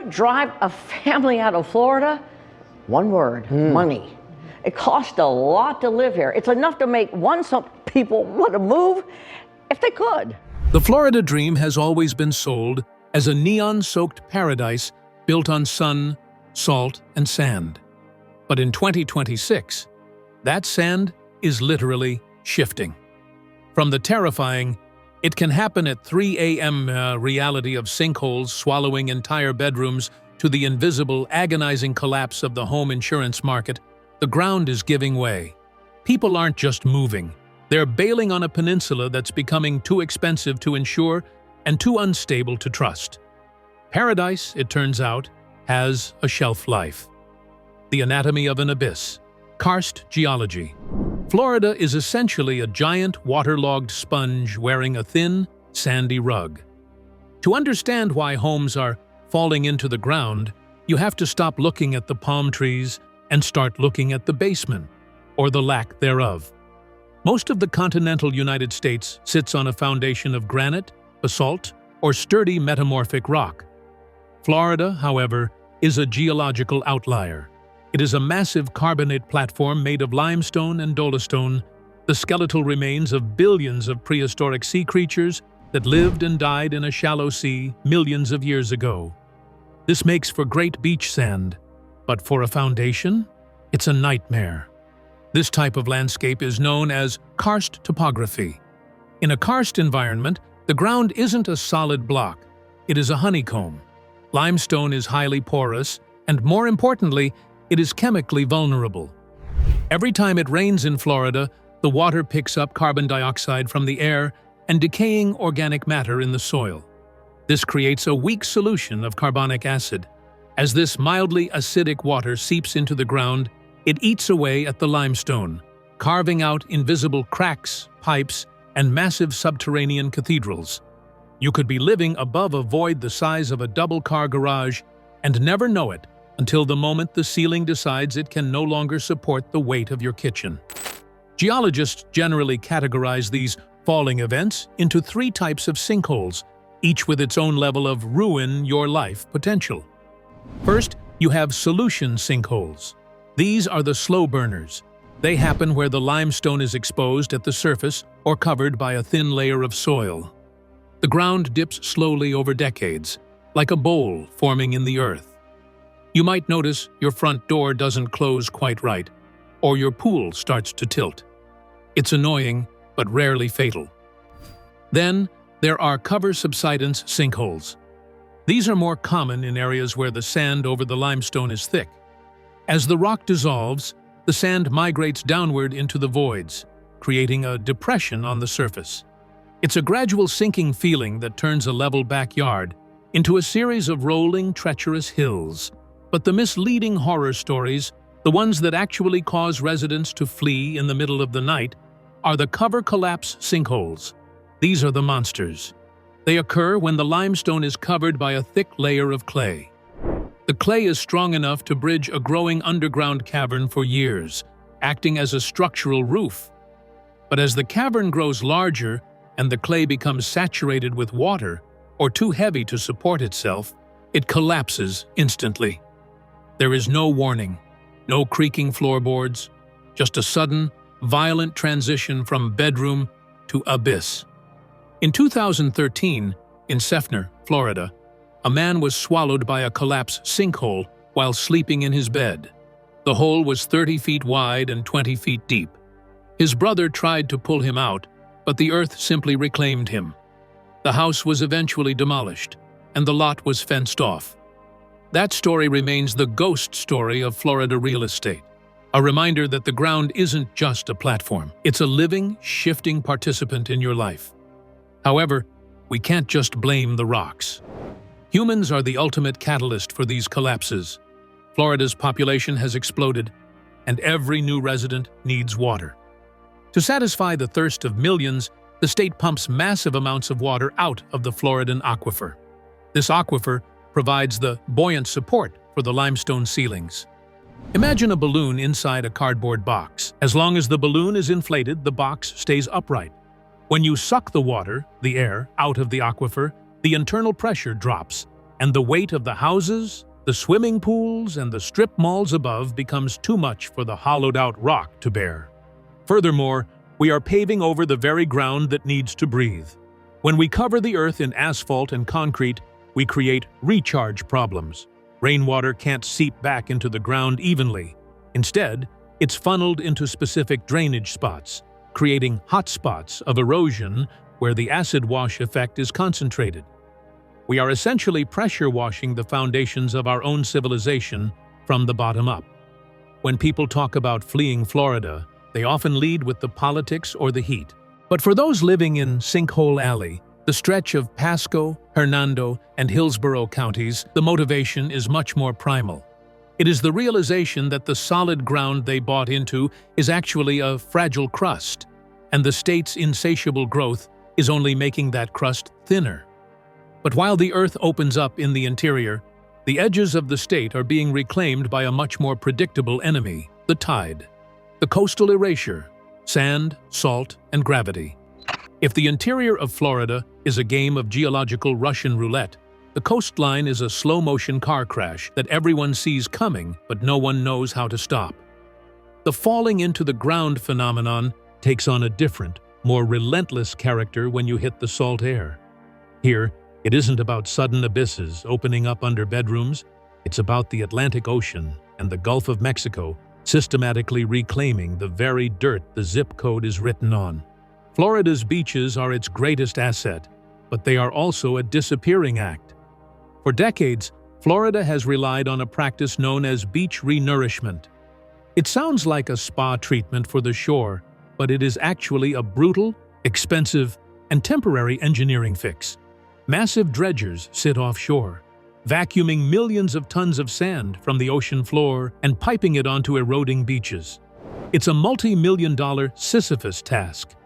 Drive a family out of Florida? One word, money. It costs a lot to live here. It's enough to make some people want to move if they could. The Florida dream has always been sold as a neon-soaked paradise built on sun, salt, and sand. But in 2026, that sand is literally shifting. From the terrifying, it can happen at 3 a.m. reality of sinkholes swallowing entire bedrooms to the invisible, agonizing collapse of the home insurance market, the ground is giving way. People aren't just moving. They're bailing on a peninsula that's becoming too expensive to insure and too unstable to trust. Paradise, it turns out, has a shelf life. The anatomy of an abyss. Karst Geology. Florida is essentially a giant waterlogged sponge wearing a thin, sandy rug. To understand why homes are falling into the ground, you have to stop looking at the palm trees and start looking at the basement, or the lack thereof. Most of the continental United States sits on a foundation of granite, basalt, or sturdy metamorphic rock. Florida, however, is a geological outlier. It is a massive carbonate platform made of limestone and dolostone, the skeletal remains of billions of prehistoric sea creatures that lived and died in a shallow sea millions of years ago. This makes for great beach sand, but for a foundation, it's a nightmare. This type of landscape is known as karst topography. In a karst environment, the ground isn't a solid block, it is a honeycomb. Limestone is highly porous, and more importantly, it is chemically vulnerable. Every time it rains in Florida, the water picks up carbon dioxide from the air and decaying organic matter in the soil. This creates a weak solution of carbonic acid. As this mildly acidic water seeps into the ground, it eats away at the limestone, carving out invisible cracks, pipes, and massive subterranean cathedrals. You could be living above a void the size of a double-car garage and never know it until the moment the ceiling decides it can no longer support the weight of your kitchen. Geologists generally categorize these falling events into 3 types of sinkholes, each with its own level of ruin-your-life potential. First, you have solution sinkholes. These are the slow burners. They happen where the limestone is exposed at the surface or covered by a thin layer of soil. The ground dips slowly over decades, like a bowl forming in the earth. You might notice your front door doesn't close quite right, or your pool starts to tilt. It's annoying, but rarely fatal. Then, there are cover subsidence sinkholes. These are more common in areas where the sand over the limestone is thick. As the rock dissolves, the sand migrates downward into the voids, creating a depression on the surface. It's a gradual sinking feeling that turns a level backyard into a series of rolling, treacherous hills. But the misleading horror stories, the ones that actually cause residents to flee in the middle of the night, are the cover collapse sinkholes. These are the monsters. They occur when the limestone is covered by a thick layer of clay. The clay is strong enough to bridge a growing underground cavern for years, acting as a structural roof. But as the cavern grows larger and the clay becomes saturated with water, or too heavy to support itself, it collapses instantly. There is no warning, no creaking floorboards, just a sudden, violent transition from bedroom to abyss. In 2013, in Seffner, Florida, a man was swallowed by a collapsed sinkhole while sleeping in his bed. The hole was 30 feet wide and 20 feet deep. His brother tried to pull him out, but the earth simply reclaimed him. The house was eventually demolished, and the lot was fenced off. That story remains the ghost story of Florida real estate, a reminder that the ground isn't just a platform. It's a living, shifting participant in your life. However, we can't just blame the rocks. Humans are the ultimate catalyst for these collapses. Florida's population has exploded, and every new resident needs water. To satisfy the thirst of millions, the state pumps massive amounts of water out of the Floridan aquifer. This aquifer provides the buoyant support for the limestone ceilings. Imagine a balloon inside a cardboard box. As long as the balloon is inflated, the box stays upright. When you suck the water, the air, out of the aquifer, the internal pressure drops, and the weight of the houses, the swimming pools, and the strip malls above becomes too much for the hollowed-out rock to bear. Furthermore, we are paving over the very ground that needs to breathe. When we cover the earth in asphalt and concrete, we create recharge problems. Rainwater can't seep back into the ground evenly. Instead, it's funneled into specific drainage spots, creating hotspots of erosion where the acid wash effect is concentrated. We are essentially pressure washing the foundations of our own civilization from the bottom up. When people talk about fleeing Florida, they often lead with the politics or the heat. But for those living in Sinkhole Alley, the stretch of Pasco, Hernando, and Hillsborough counties, the motivation is much more primal. It is the realization that the solid ground they bought into is actually a fragile crust, and the state's insatiable growth is only making that crust thinner. But while the earth opens up in the interior, the edges of the state are being reclaimed by a much more predictable enemy, the tide. The coastal erasure, sand, salt, and gravity. If the interior of Florida is a game of geological Russian roulette, the coastline is a slow-motion car crash that everyone sees coming, but no one knows how to stop. The falling into the ground phenomenon takes on a different, more relentless character when you hit the salt air. Here, it isn't about sudden abysses opening up under bedrooms, it's about the Atlantic Ocean and the Gulf of Mexico systematically reclaiming the very dirt the zip code is written on. Florida's beaches are its greatest asset, but they are also a disappearing act. For decades, Florida has relied on a practice known as beach renourishment. It sounds like a spa treatment for the shore, but it is actually a brutal, expensive, and temporary engineering fix. Massive dredgers sit offshore, vacuuming millions of tons of sand from the ocean floor and piping it onto eroding beaches. It's a multi-million-dollar Sisyphus task.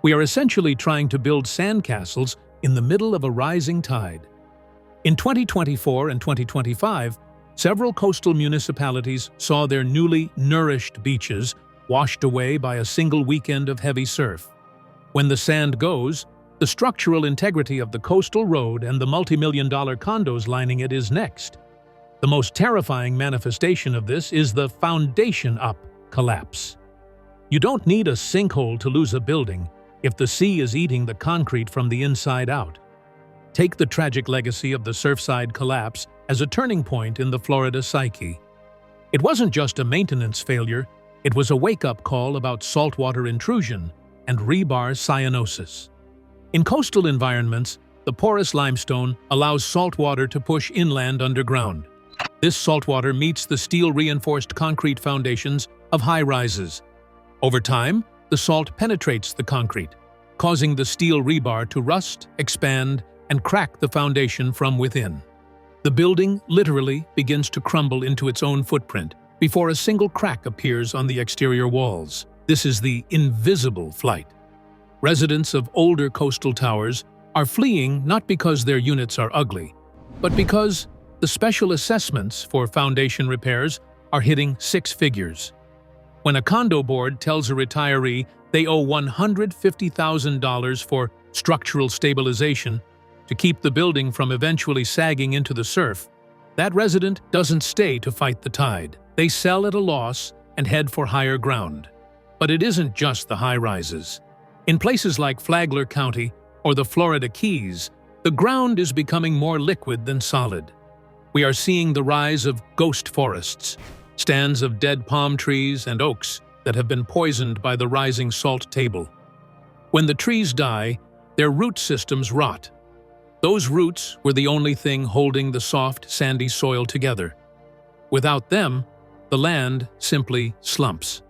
We are essentially trying to build sandcastles in the middle of a rising tide. In 2024 and 2025, several coastal municipalities saw their newly nourished beaches washed away by a single weekend of heavy surf. When the sand goes, the structural integrity of the coastal road and the multi-million-dollar condos lining it is next. The most terrifying manifestation of this is the foundation-up collapse. You don't need a sinkhole to lose a building if the sea is eating the concrete from the inside out. Take the tragic legacy of the Surfside collapse as a turning point in the Florida psyche. It wasn't just a maintenance failure, it was a wake-up call about saltwater intrusion and rebar cyanosis. In coastal environments, the porous limestone allows saltwater to push inland underground. This saltwater meets the steel-reinforced concrete foundations of high-rises. Over time, the salt penetrates the concrete, causing the steel rebar to rust, expand, and crack the foundation from within. The building literally begins to crumble into its own footprint before a single crack appears on the exterior walls. This is the invisible flight. Residents of older coastal towers are fleeing not because their units are ugly, but because the special assessments for foundation repairs are hitting six figures. When a condo board tells a retiree they owe $150,000 for structural stabilization to keep the building from eventually sagging into the surf, that resident doesn't stay to fight the tide. They sell at a loss and head for higher ground. But it isn't just the high-rises. In places like Flagler County or the Florida Keys, the ground is becoming more liquid than solid. We are seeing the rise of ghost forests, stands of dead palm trees and oaks that have been poisoned by the rising salt table. When the trees die, their root systems rot. Those roots were the only thing holding the soft, sandy soil together. Without them, the land simply slumps.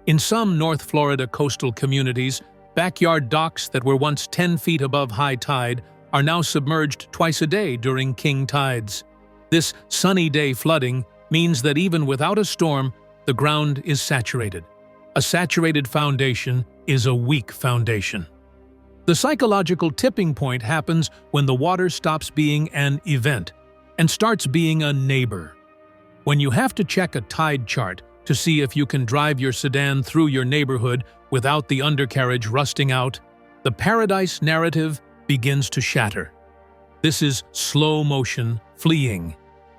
In some North Florida coastal communities, backyard docks that were once 10 feet above high tide are now submerged twice a day during king tides. This sunny day flooding means that even without a storm, the ground is saturated. A saturated foundation is a weak foundation. The psychological tipping point happens when the water stops being an event and starts being a neighbor. When you have to check a tide chart to see if you can drive your sedan through your neighborhood without the undercarriage rusting out, the paradise narrative begins to shatter. This is slow motion fleeing.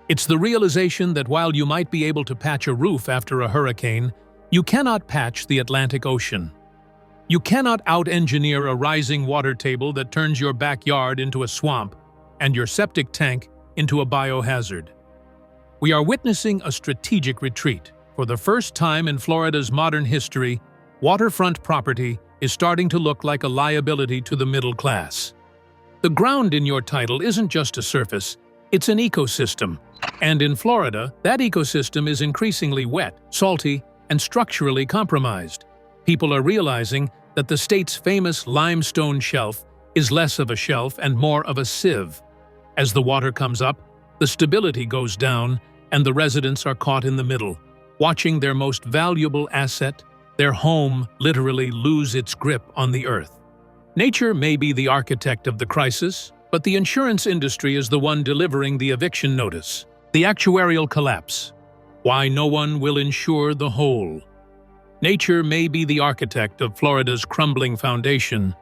It's the realization that while you might be able to patch a roof after a hurricane, you cannot patch the Atlantic Ocean. You cannot out-engineer a rising water table that turns your backyard into a swamp and your septic tank into a biohazard. We are witnessing a strategic retreat. For the first time in Florida's modern history, waterfront property is starting to look like a liability to the middle class. The ground in your title isn't just a surface, it's an ecosystem. And in Florida, that ecosystem is increasingly wet, salty, and structurally compromised. People are realizing that the state's famous limestone shelf is less of a shelf and more of a sieve. As the water comes up, the stability goes down, and the residents are caught in the middle, watching their most valuable asset, their home, literally lose its grip on the earth. Nature may be the architect of the crisis, but the insurance industry is the one delivering the eviction notice. The actuarial collapse. Why no one will insure the whole. Nature may be the architect of Florida's crumbling foundation,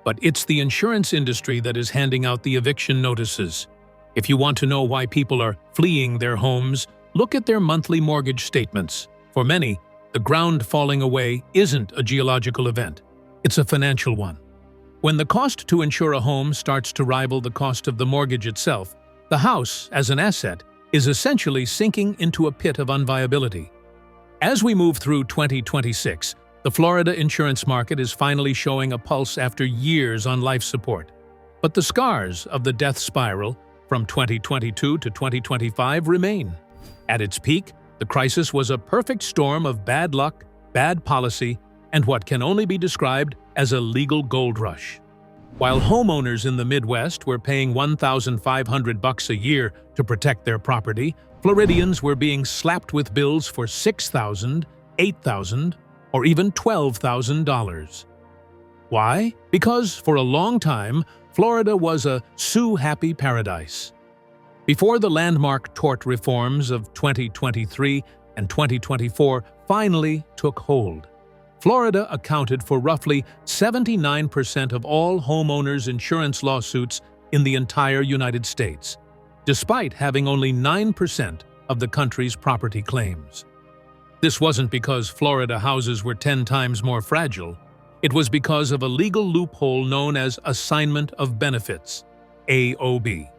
but it's the insurance industry that is handing out the eviction notices. If you want to know why people are fleeing their homes, look at their monthly mortgage statements. For many, the ground falling away isn't a geological event. It's a financial one. When the cost to insure a home starts to rival the cost of the mortgage itself, the house, as an asset, is essentially sinking into a pit of unviability. As we move through 2026, the Florida insurance market is finally showing a pulse after years on life support. But the scars of the death spiral from 2022 to 2025 remain. At its peak, the crisis was a perfect storm of bad luck, bad policy, and what can only be described as a legal gold rush. While homeowners in the Midwest were paying $1,500 a year to protect their property, Floridians were being slapped with bills for $6,000, $8,000, or even $12,000. Why? Because for a long time, Florida was a sue-happy paradise. Before the landmark tort reforms of 2023 and 2024 finally took hold, Florida accounted for roughly 79% of all homeowners' insurance lawsuits in the entire United States, despite having only 9% of the country's property claims. This wasn't because Florida houses were 10 times more fragile. It was because of a legal loophole known as Assignment of Benefits, AOB.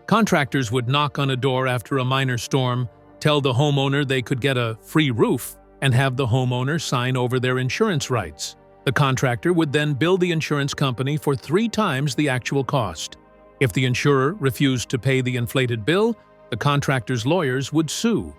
Contractors would knock on a door after a minor storm, tell the homeowner they could get a free roof, and have the homeowner sign over their insurance rights. The contractor would then bill the insurance company for 3 times the actual cost. If the insurer refused to pay the inflated bill, the contractor's lawyers would sue.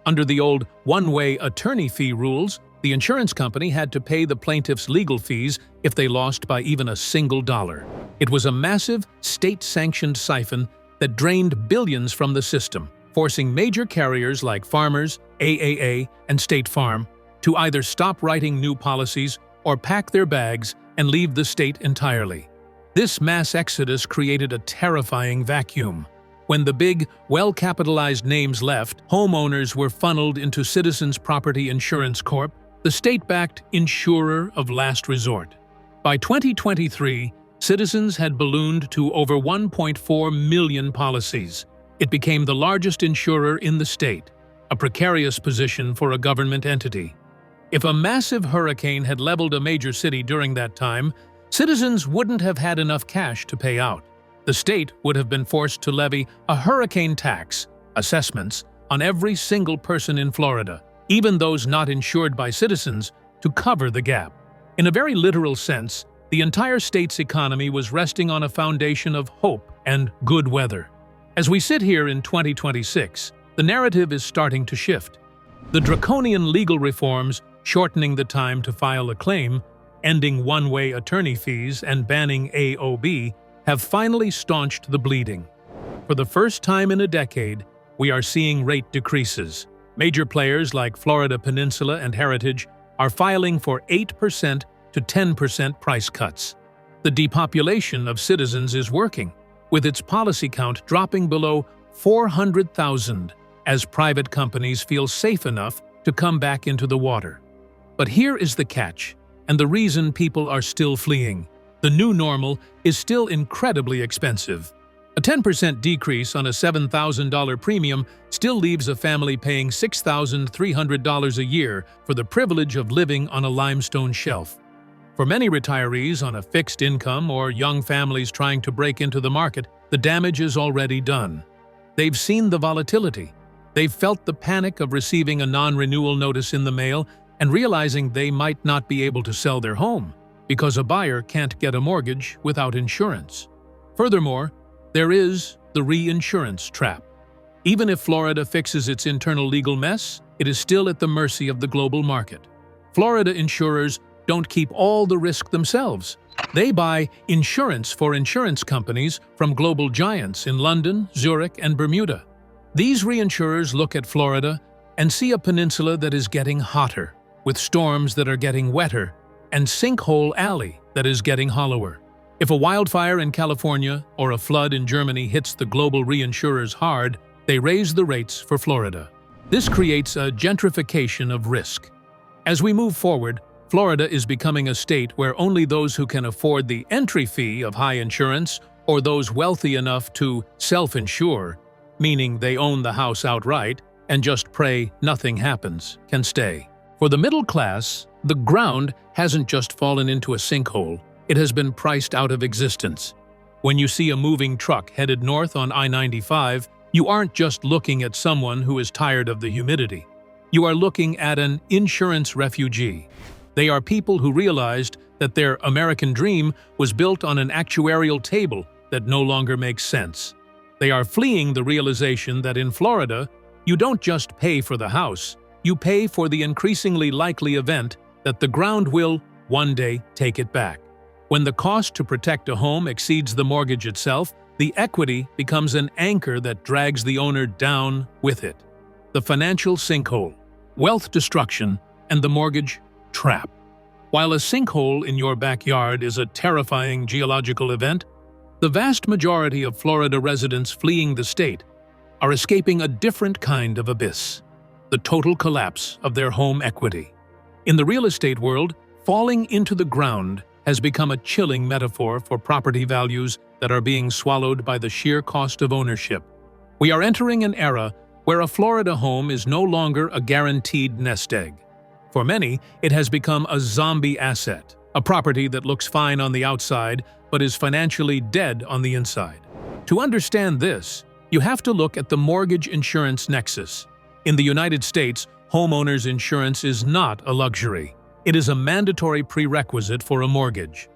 Under the old one-way attorney fee rules, the insurance company had to pay the plaintiff's legal fees if they lost by even a single dollar. It was a massive, state-sanctioned siphon that drained billions from the system, forcing major carriers like Farmers, AAA, and State Farm to either stop writing new policies or pack their bags and leave the state entirely. This mass exodus created a terrifying vacuum. When the big, well-capitalized names left, homeowners were funneled into Citizens Property Insurance Corp., the state-backed insurer of last resort. By 2023, Citizens had ballooned to over 1.4 million policies. It became the largest insurer in the state, a precarious position for a government entity. If a massive hurricane had leveled a major city during that time, Citizens wouldn't have had enough cash to pay out. The state would have been forced to levy a hurricane tax, assessments, on every single person in Florida, even those not insured by Citizens, to cover the gap. In a very literal sense, the entire state's economy was resting on a foundation of hope and good weather. As we sit here in 2026, the narrative is starting to shift. The draconian legal reforms, shortening the time to file a claim, ending one-way attorney fees, and banning AOB, have finally staunched the bleeding. For the first time in a decade, we are seeing rate decreases. Major players like Florida Peninsula and Heritage are filing for 8% to 10% price cuts. The depopulation of Citizens is working, with its policy count dropping below 400,000 as private companies feel safe enough to come back into the water. But here is the catch, and the reason people are still fleeing. The new normal is still incredibly expensive. A 10% decrease on a $7,000 premium still leaves a family paying $6,300 a year for the privilege of living on a limestone shelf. For many retirees on a fixed income or young families trying to break into the market, the damage is already done. They've seen the volatility. They've felt the panic of receiving a non-renewal notice in the mail and realizing they might not be able to sell their home because a buyer can't get a mortgage without insurance. Furthermore, there is the reinsurance trap. Even if Florida fixes its internal legal mess, it is still at the mercy of the global market. Florida insurers don't keep all the risk themselves. They buy insurance for insurance companies from global giants in London, Zurich, and Bermuda. These reinsurers look at Florida and see a peninsula that is getting hotter, with storms that are getting wetter, and Sinkhole Alley that is getting hollower. If a wildfire in California or a flood in Germany hits the global reinsurers hard, they raise the rates for Florida. This creates a gentrification of risk. As we move forward, Florida is becoming a state where only those who can afford the entry fee of high insurance or those wealthy enough to self-insure, meaning they own the house outright and just pray nothing happens, can stay. For the middle class, the ground hasn't just fallen into a sinkhole, it has been priced out of existence. When you see a moving truck headed north on I-95, you aren't just looking at someone who is tired of the humidity. You are looking at an insurance refugee. They are people who realized that their American dream was built on an actuarial table that no longer makes sense. They are fleeing the realization that in Florida, you don't just pay for the house, you pay for the increasingly likely event that the ground will, one day, take it back. When the cost to protect a home exceeds the mortgage itself, the equity becomes an anchor that drags the owner down with it. The financial sinkhole, wealth destruction, and the mortgage trap. While a sinkhole in your backyard is a terrifying geological event, the vast majority of Florida residents fleeing the state are escaping a different kind of abyss, the total collapse of their home equity. In the real estate world, falling into the ground has become a chilling metaphor for property values that are being swallowed by the sheer cost of ownership. We are entering an era where a Florida home is no longer a guaranteed nest egg. For many, it has become a zombie asset, a property that looks fine on the outside but is financially dead on the inside. To understand this, you have to look at the mortgage insurance nexus. In the United States, homeowners insurance is not a luxury. It is a mandatory prerequisite for a mortgage.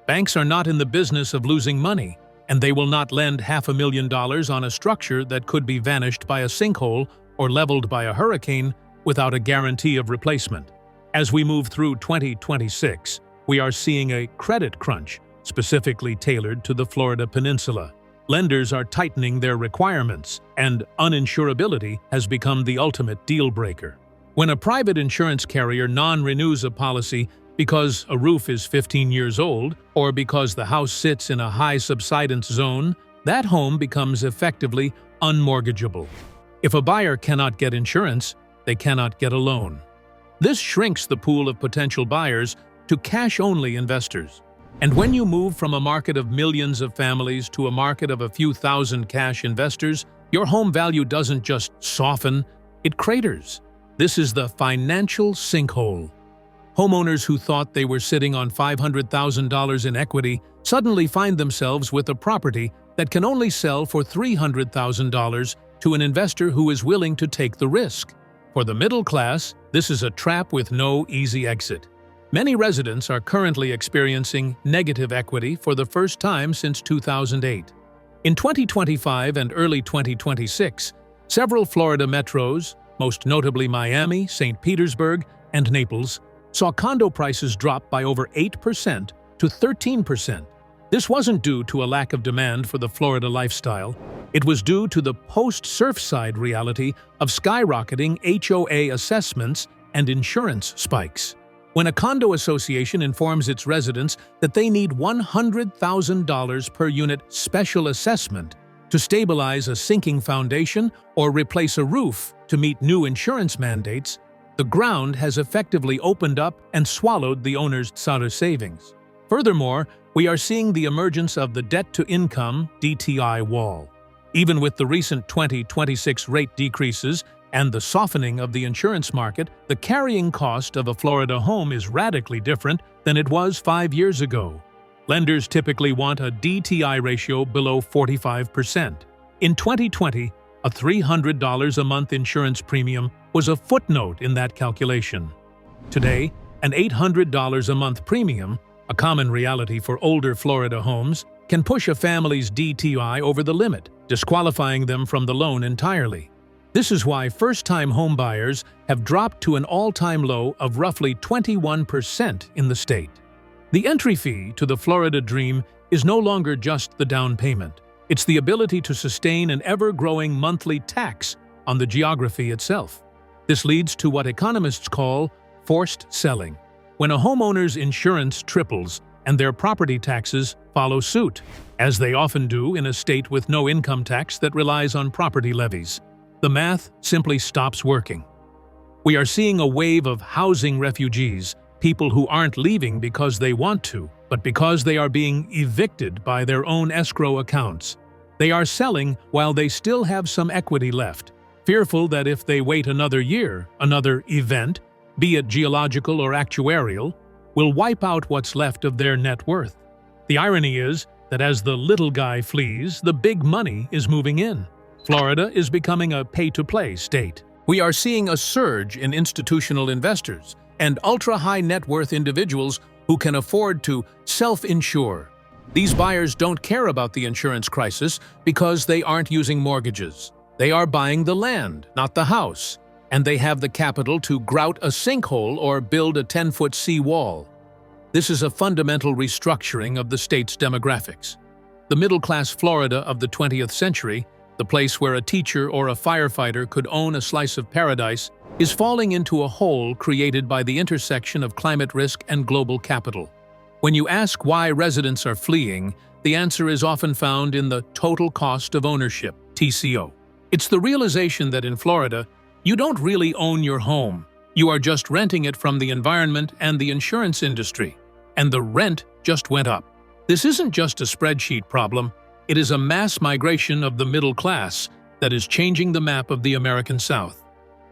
Banks are not in the business of losing money, and they will not lend $500,000 on a structure that could be vanished by a sinkhole or leveled by a hurricane without a guarantee of replacement. As we move through 2026, we are seeing a credit crunch specifically tailored to the Florida peninsula. Lenders are tightening their requirements, and uninsurability has become the ultimate deal breaker. When a private insurance carrier non-renews a policy because a roof is 15 years old or because the house sits in a high subsidence zone, that home becomes effectively unmortgageable. If a buyer cannot get insurance, they cannot get a loan. This shrinks the pool of potential buyers to cash-only investors. And when you move from a market of millions of families to a market of a few thousand cash investors, your home value doesn't just soften, it craters. This is the financial sinkhole. Homeowners who thought they were sitting on $500,000 in equity suddenly find themselves with a property that can only sell for $300,000 to an investor who is willing to take the risk. For the middle class, this is a trap with no easy exit. Many residents are currently experiencing negative equity for the first time since 2008. In 2025 and early 2026, several Florida metros, most notably Miami, St. Petersburg, and Naples, saw condo prices drop by over 8% to 13%. This wasn't due to a lack of demand for the Florida lifestyle. It was due to the post-Surfside reality of skyrocketing HOA assessments and insurance spikes. When a condo association informs its residents that they need $100,000 per unit special assessment to stabilize a sinking foundation or replace a roof to meet new insurance mandates, the ground has effectively opened up and swallowed the owner's SARA savings. Furthermore, we are seeing the emergence of the debt-to-income (DTI) wall. Even with the recent 2026 rate decreases and the softening of the insurance market, the carrying cost of a Florida home is radically different than it was 5 years ago. Lenders typically want a DTI ratio below 45%. In 2020, a $300 a month insurance premium was a footnote in that calculation. Today, an $800 a month premium, a common reality for older Florida homes, can push a family's DTI over the limit, disqualifying them from the loan entirely. This is why first-time homebuyers have dropped to an all-time low of roughly 21% in the state. The entry fee to the Florida dream is no longer just the down payment. It's the ability to sustain an ever-growing monthly tax on the geography itself. This leads to what economists call forced selling, when a homeowner's insurance triples and their property taxes follow suit, as they often do in a state with no income tax that relies on property levies. The math simply stops working. We are seeing a wave of housing refugees, people who aren't leaving because they want to, but because they are being evicted by their own escrow accounts. They are selling while they still have some equity left, fearful that if they wait another year, another event, be it geological or actuarial, will wipe out what's left of their net worth. The irony is that as the little guy flees, the big money is moving in. Florida is becoming a pay-to-play state. We are seeing a surge in institutional investors and ultra-high net worth individuals who can afford to self-insure. These buyers don't care about the insurance crisis because they aren't using mortgages. They are buying the land, not the house, and they have the capital to grout a sinkhole or build a 10-foot seawall. This is a fundamental restructuring of the state's demographics. The middle-class Florida of the 20th century, the place where a teacher or a firefighter could own a slice of paradise, is falling into a hole created by the intersection of climate risk and global capital. When you ask why residents are fleeing, the answer is often found in the total cost of ownership, TCO. It's the realization that in Florida, you don't really own your home. You are just renting it from the environment and the insurance industry, and the rent just went up. This isn't just a spreadsheet problem. It is a mass migration of the middle class that is changing the map of the American South.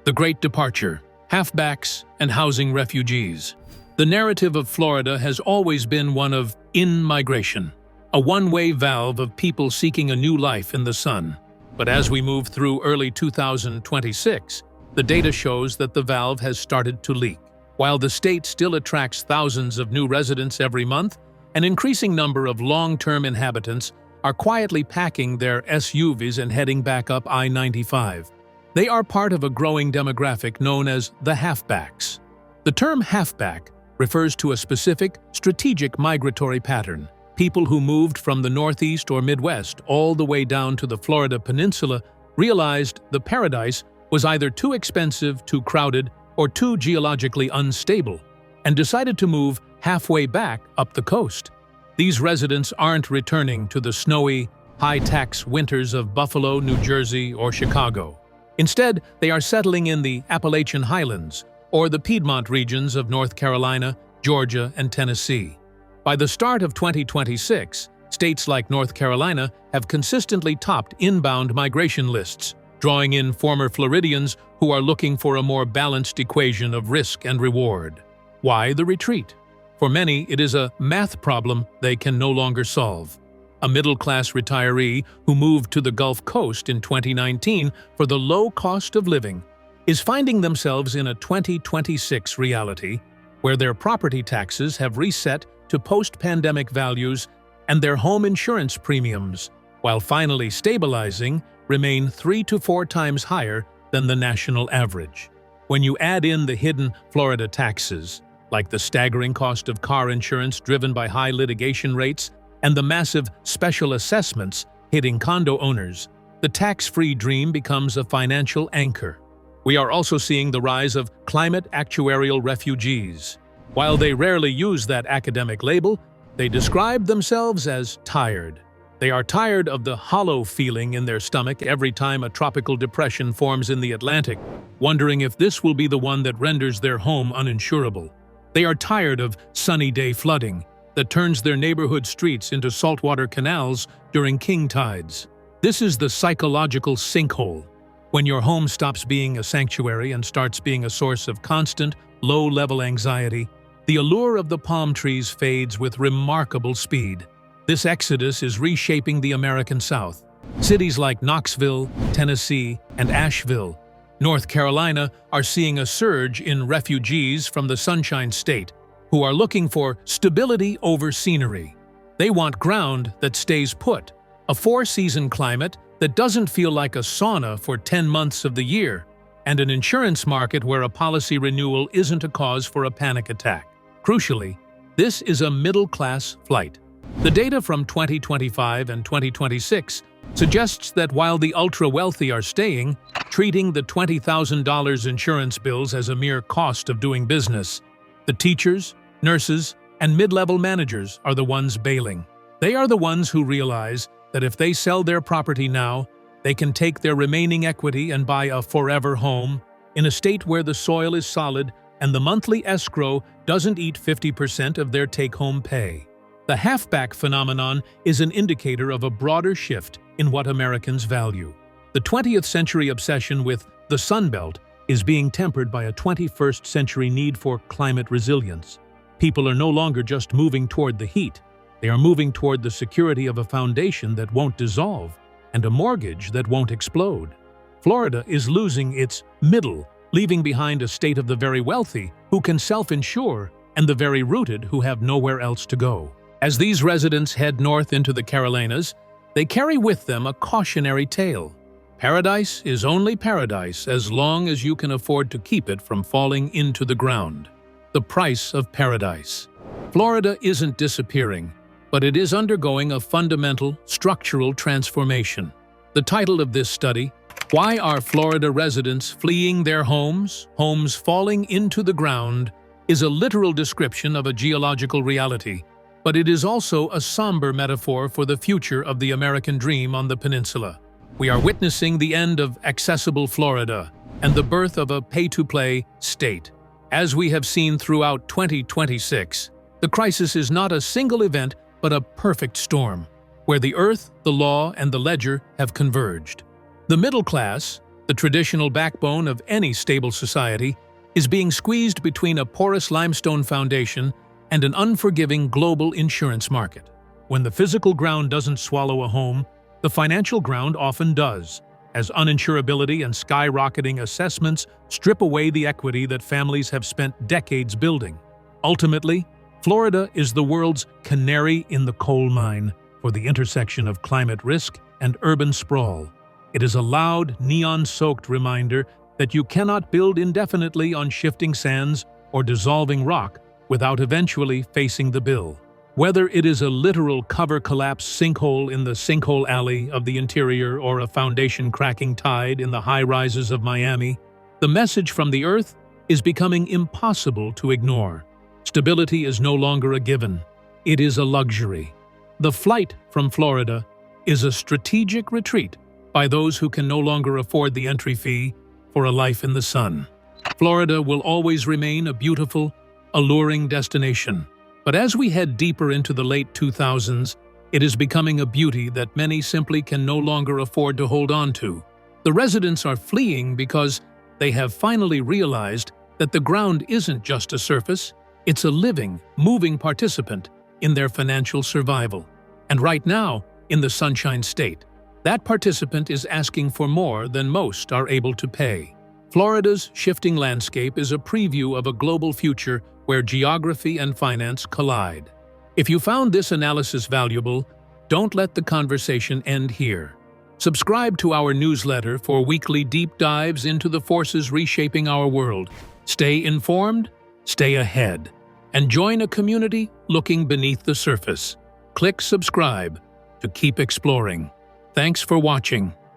The Great Departure, halfbacks, and housing refugees. The narrative of Florida has always been one of in-migration, a one-way valve of people seeking a new life in the sun. But as we move through early 2026, the data shows that the valve has started to leak. While the state still attracts thousands of new residents every month, an increasing number of long-term inhabitants are quietly packing their SUVs and heading back up I-95. They are part of a growing demographic known as the halfbacks. The term halfback refers to a specific, strategic migratory pattern. People who moved from the Northeast or Midwest all the way down to the Florida peninsula realized the paradise was either too expensive, too crowded, or too geologically unstable, and decided to move halfway back up the coast. These residents aren't returning to the snowy, high-tax winters of Buffalo, New Jersey, or Chicago. Instead, they are settling in the Appalachian Highlands or the Piedmont regions of North Carolina, Georgia, and Tennessee. By the start of 2026, states like North Carolina have consistently topped inbound migration lists, drawing in former Floridians who are looking for a more balanced equation of risk and reward. Why the retreat? For many, it is a math problem they can no longer solve. A middle-class retiree who moved to the Gulf Coast in 2019 for the low cost of living is finding themselves in a 2026 reality where their property taxes have reset to post-pandemic values and their home insurance premiums, while finally stabilizing, remain 3 to 4 times higher than the national average. When you add in the hidden Florida taxes, like the staggering cost of car insurance driven by high litigation rates and the massive special assessments hitting condo owners, the tax-free dream becomes a financial anchor. We are also seeing the rise of climate actuarial refugees. While they rarely use that academic label, they describe themselves as tired. They are tired of the hollow feeling in their stomach every time a tropical depression forms in the Atlantic, wondering if this will be the one that renders their home uninsurable. They are tired of sunny day flooding, that turns their neighborhood streets into saltwater canals during king tides. This is the psychological sinkhole, when your home stops being a sanctuary and starts being a source of constant, low-level anxiety. The allure of the palm trees fades with remarkable speed. This exodus is reshaping the American South. Cities like Knoxville, Tennessee, and Asheville, North Carolina, are seeing a surge in refugees from the Sunshine State who are looking for stability over scenery. They want ground that stays put, a four-season climate that doesn't feel like a sauna for 10 months of the year, and an insurance market where a policy renewal isn't a cause for a panic attack. Crucially, this is a middle-class flight. The data from 2025 and 2026 suggests that while the ultra-wealthy are staying, treating the $20,000 insurance bills as a mere cost of doing business, the teachers, nurses, and mid-level managers are the ones bailing. They are the ones who realize that if they sell their property now, they can take their remaining equity and buy a forever home in a state where the soil is solid and the monthly escrow doesn't eat 50% of their take-home pay. The halfback phenomenon is an indicator of a broader shift in what Americans value. The 20th century obsession with the Sun Belt is being tempered by a 21st century need for climate resilience. People are no longer just moving toward the heat. They are moving toward the security of a foundation that won't dissolve and a mortgage that won't explode. Florida is losing its middle, leaving behind a state of the very wealthy who can self-insure and the very rooted who have nowhere else to go. As these residents head north into the Carolinas, they carry with them a cautionary tale. Paradise is only paradise as long as you can afford to keep it from falling into the ground. The price of paradise. Florida isn't disappearing, but it is undergoing a fundamental, structural transformation. The title of this study, Why Are Florida Residents Fleeing Their Homes? Homes Falling into the Ground, is a literal description of a geological reality, but it is also a somber metaphor for the future of the American dream on the peninsula. We are witnessing the end of accessible Florida and the birth of a pay-to-play state. As we have seen throughout 2026, the crisis is not a single event but a perfect storm, where the earth, the law, and the ledger have converged. The middle class, the traditional backbone of any stable society, is being squeezed between a porous limestone foundation and an unforgiving global insurance market. When the physical ground doesn't swallow a home, the financial ground often does, as uninsurability and skyrocketing assessments strip away the equity that families have spent decades building. Ultimately, Florida is the world's canary in the coal mine for the intersection of climate risk and urban sprawl. It is a loud, neon-soaked reminder that you cannot build indefinitely on shifting sands or dissolving rock without eventually facing the bill. Whether it is a literal cover collapse sinkhole in the sinkhole alley of the interior or a foundation-cracking tide in the high rises of Miami, the message from the earth is becoming impossible to ignore. Stability is no longer a given. It is a luxury. The flight from Florida is a strategic retreat by those who can no longer afford the entry fee for a life in the sun. Florida will always remain a beautiful, alluring destination. But as we head deeper into the late 2000s, it is becoming a beauty that many simply can no longer afford to hold on to. The residents are fleeing because they have finally realized that the ground isn't just a surface, it's a living, moving participant in their financial survival. And right now, in the Sunshine State, that participant is asking for more than most are able to pay. Florida's shifting landscape is a preview of a global future where geography and finance collide. If you found this analysis valuable, don't let the conversation end here. Subscribe to our newsletter for weekly deep dives into the forces reshaping our world. Stay informed, stay ahead, and join a community looking beneath the surface. Click subscribe to keep exploring. Thanks for watching.